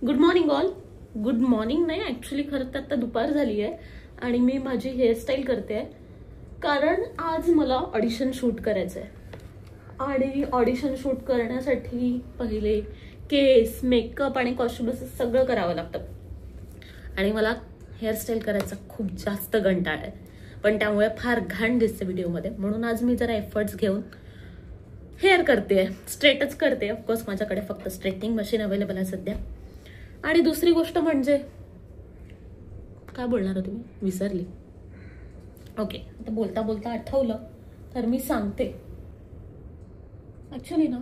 Good morning all. Good morning नाही, actually खरं तर आता दुपार झाली आहे आणि मी माझी हेअरस्टाईल करते आहे कारण आज मला ऑडिशन शूट करायचं आहे. आणि ऑडिशन शूट करण्यासाठी पहिले केस, मेकअप आणि कॉस्ट्युम सगळं करावं लागतं आणि मला हेअरस्टाईल करायचा खूप जास्त कंटाळा आहे, पण त्यामुळे फार घाण दिसते व्हिडिओमध्ये. म्हणून आज मी जरा एफर्ट्स घेऊन हेअर करते, स्ट्रेटच करते. ऑफकोर्स माझ्याकडे फक्त स्ट्रेटनिंग मशीन अवेलेबल आहे सध्या. आणि दुसरी गोष्ट म्हणजे काय बोलणार होते मी, विसरली. ओके, आता बोलता बोलता आठवलं तर मी सांगते. ॲक्च्युली ना,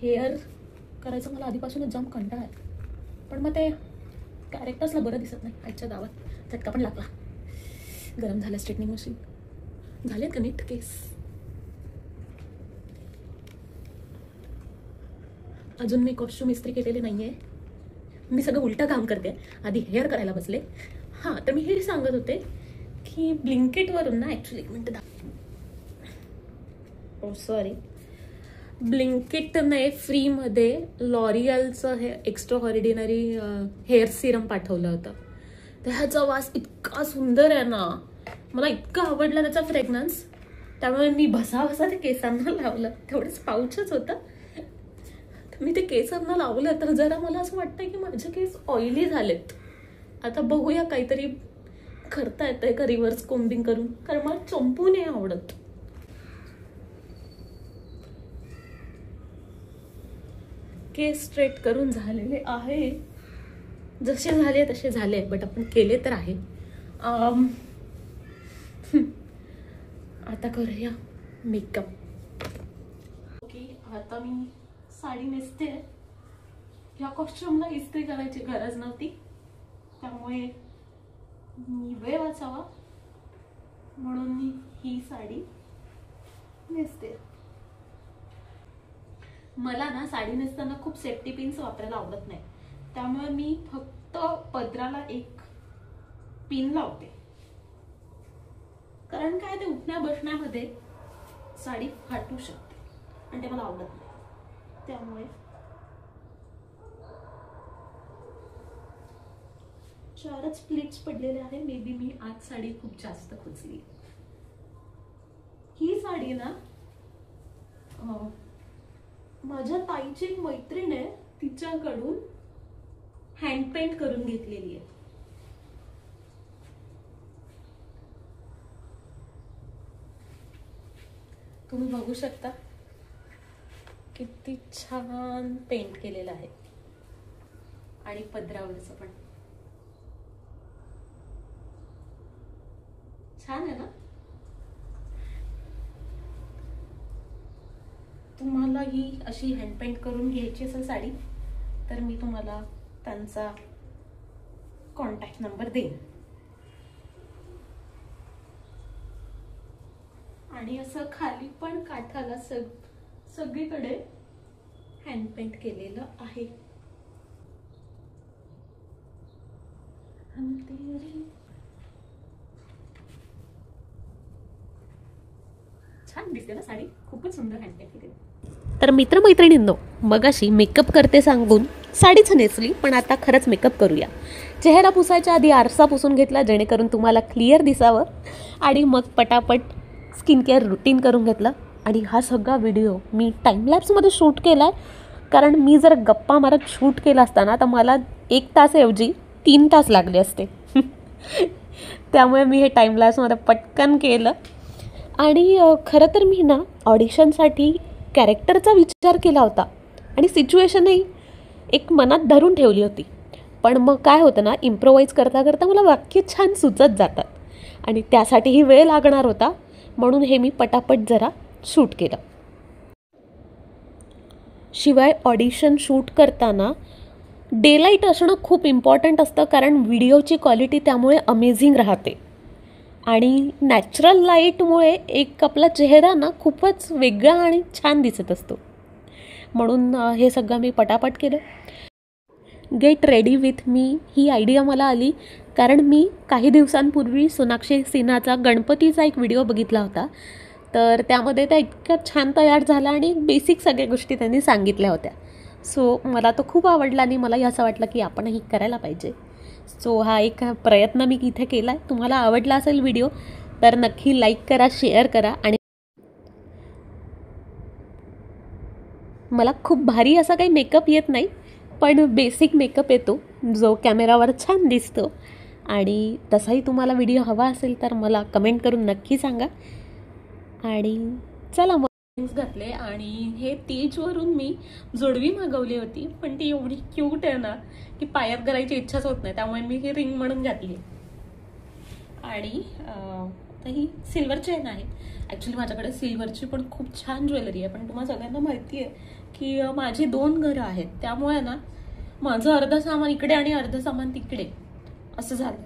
हेअर करायचं मला आधीपासूनच जाम कंटाळा आहे, पण मग ते कॅरेक्टर्सला बरं दिसत नाही. आजच्या गावात झटका पण लागला. गरम झालं स्ट्रेटनिंग मशीन. झालेत का नीट केस? अजून मी कॉस्ट्युम इस्त्री केलेले नाहीये. मी सगळं उलटं काम करते. आधी हेअर करायला बसले. हां, तर मी हे सांगत होते की ब्लिंकिटवरून ना, ॲक्च्युली एक मिनटं सॉरी, ब्लिंकिटने फ्रीमध्ये लॉरियलचं हे एक्स्ट्रा ऑर्डिनरी हेअर सिरम पाठवलं होतं. तर ह्याचा वास इतका सुंदर आहे ना, मला इतका आवडला त्याचा फ्रेग्रन्स. त्यामुळे मी भसा ते केसांना लावलं. तेवढंच पाऊचच होतं. मी ते केसांना लावलं तर जरा मला असं वाटतंय की माझे केस ऑइली झालेत. आता बघूया काहीतरी करता येतंय का रिव्हर्स कोम्बिंग करून, कारण मला चंपू नाही आवडत. केस स्ट्रेट करून झालेले आहे, जसे झाले तसे झाले, बट आपण केले तर आहे. आता करूया मेकअप. ओके, आता मी साडी नेसते. ह्या कॉस्ट्युमला इस्त्री करायची गरज नव्हती, त्यामुळे मी वेळ वाचावा म्हणून मी ही साडी नेसते. मला ना साडी नेसताना खूप सेफ्टी पिन्स वापरायला आवडत नाही, त्यामुळे मी फक्त पदराला एक पिन लावते. कारण काय, ते उठण्या बसण्यामध्ये साडी फाटू शकते आणि ते मला आवडत नाही. त्यामुळे 4च प्लेट्स पडलेले आहे. मे बी मी आज साडी खूप जास्त खोचली. ही साडी ना माझ्या ताईची एक मैत्रीण आहे, तिच्याकडून हँड पेंट करून घेतलेली आहे. तुम्ही बघू शकता किती छान पेंट केलेलं आहे. आणि पदरावरचं पण छान आहे ना. तुम्हाला ही अशी हँड पेंट करून घ्यायची असेल साडी तर मी तुम्हाला त्यांचा कॉन्टॅक्ट नंबर देईन. आणि असं खाली पण काठाला सगळीकडे हँड पेंट केलेलं आहे. छान दिसते ना साडी, खूपच सुंदर हँड पेंट केलेली. तर मित्रमैत्रिणींनो, मगाशी मेकअप करते सांगून साडीच नेसली, पण आता खरंच मेकअप करूया. चेहरा पुसायच्या आधी आरसा पुसून घेतला जेणेकरून तुम्हाला क्लिअर दिसावं, आणि मग पटापट स्किन केअर रुटीन करून घेतलं. आणि हा सगळा व्हिडिओ मी टाईमलॅप्समध्ये शूट केला आहे, कारण मी जर गप्पा मारत शूट केला असताना तर मला 1 तासाऐवजी 3 तास लागले असते. त्यामुळे मी हे टाईमलॅप्समध्ये पटकन केलं. आणि खरं तर मी ना ऑडिशनसाठी कॅरेक्टरचा विचार केला होता आणि सिच्युएशनही एक मनात धरून ठेवली होती. पण मग काय होतं ना, इम्प्रोवाईज करता करता मला वाक्य छान सुचत जातात आणि त्यासाठीही वेळ लागणार होता, म्हणून हे मी पटापट जरा शूट केलं. शिवाय ऑडिशन शूट करताना डेलाईट असणं खूप इम्पॉर्टंट असतं, कारण व्हिडिओची क्वालिटी त्यामुळे अमेझिंग राहते. आणि नॅचरल लाईटमुळे एक आपला चेहरा ना खूपच वेगळा आणि छान दिसत असतो. म्हणून हे सगळं मी पटापट केलं. Get ready with me he idea मला आली कारण मी काही दिवसांपूर्वी सोनाक्षी सिन्हाचा गणपतीचा एक व्हिडिओ बघितला होता. तर त्यामध्ये त्या इतक्या छान तयार झाल्या आणि बेसिक सगळ्या गोष्टी त्यांनी सांगितल्या होत्या. सो मला तो खूप आवडला आणि मलाही असं वाटलं की आपणही करायला पाहिजे. सो हा एक प्रयत्न मी इथे केला आहे. तुम्हाला आवडला असेल व्हिडिओ तर नक्की लाईक करा, शेअर करा. आणि मला खूप भारी असा काही मेकअप येत नाही, पण बेसिक मेकअप येतो जो कॅमेरावर छान दिसतो. आणि तसाही तुम्हाला व्हिडिओ हवा असेल तर मला कमेंट करून नक्की सांगा. आणि चला मग घातले. आणि हे तेजवरून मी जोडवी मागवली होती, पण ती एवढी क्यूट आहे ना की पायात करायची इच्छाच होत नाही, त्यामुळे मी ही रिंग म्हणून घातली. आणि ही सिल्वर चेन आहे. ॲक्च्युली माझ्याकडे सिल्वरची पण खूप छान ज्वेलरी आहे, पण तुम्हाला सगळ्यांना माहिती आहे की माझी 2 घरं आहेत, त्यामुळे ना माझं अर्ध सामान इकडे आणि अर्ध सामान तिकडे असं झालं.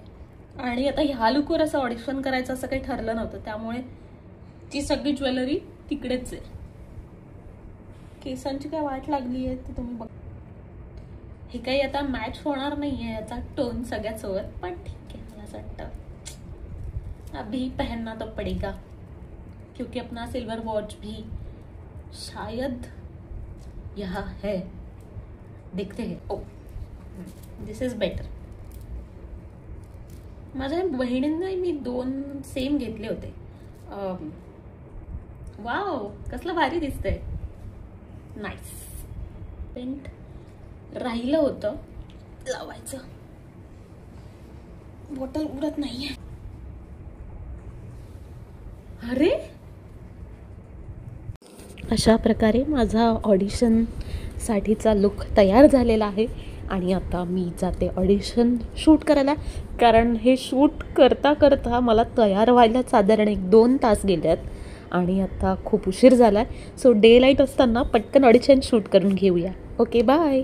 आणि आता ह्या लुकवर असं ऑडिशन करायचं असं काही ठरलं नव्हतं, त्यामुळे ती सगळी ज्वेलरी तिकडेच आहे. केसांची काय वाट लागली आहे ते तुम्ही बघ. हे काही आता मॅच होणार नाही आहे याचा टोन सगळ्यासोबत, पण ठीक आहे. मला असं वाटतं अभी पहनना तो पडेगा, क्योंकि अपना सिल्वर वॉच भी शायद यहाँ है, देखते हैं. ओ दिस इज बेटर. माझ्या बहिणींना मी 2 सेम घेतले होते. वाव, कसलं भारी दिसतंय. नाईस. पेंट राहिलं होतं लावायचं, बॉटल उडत नाहीये. अरे अशा प्रकारे माझा ऑडिशनसाठीचा लुक तयार झालेला आहे. आणि आता मी जाते ऑडिशन शूट करायला, कारण हे शूट करता करता मला तयार व्हायला साधारण 1-2 तास गेले आहेत. आणि आता खूप उशीर झाला आहे. सो डे लाईट असताना पटकन ऑडिशन शूट करून घेऊया. Okay, bye.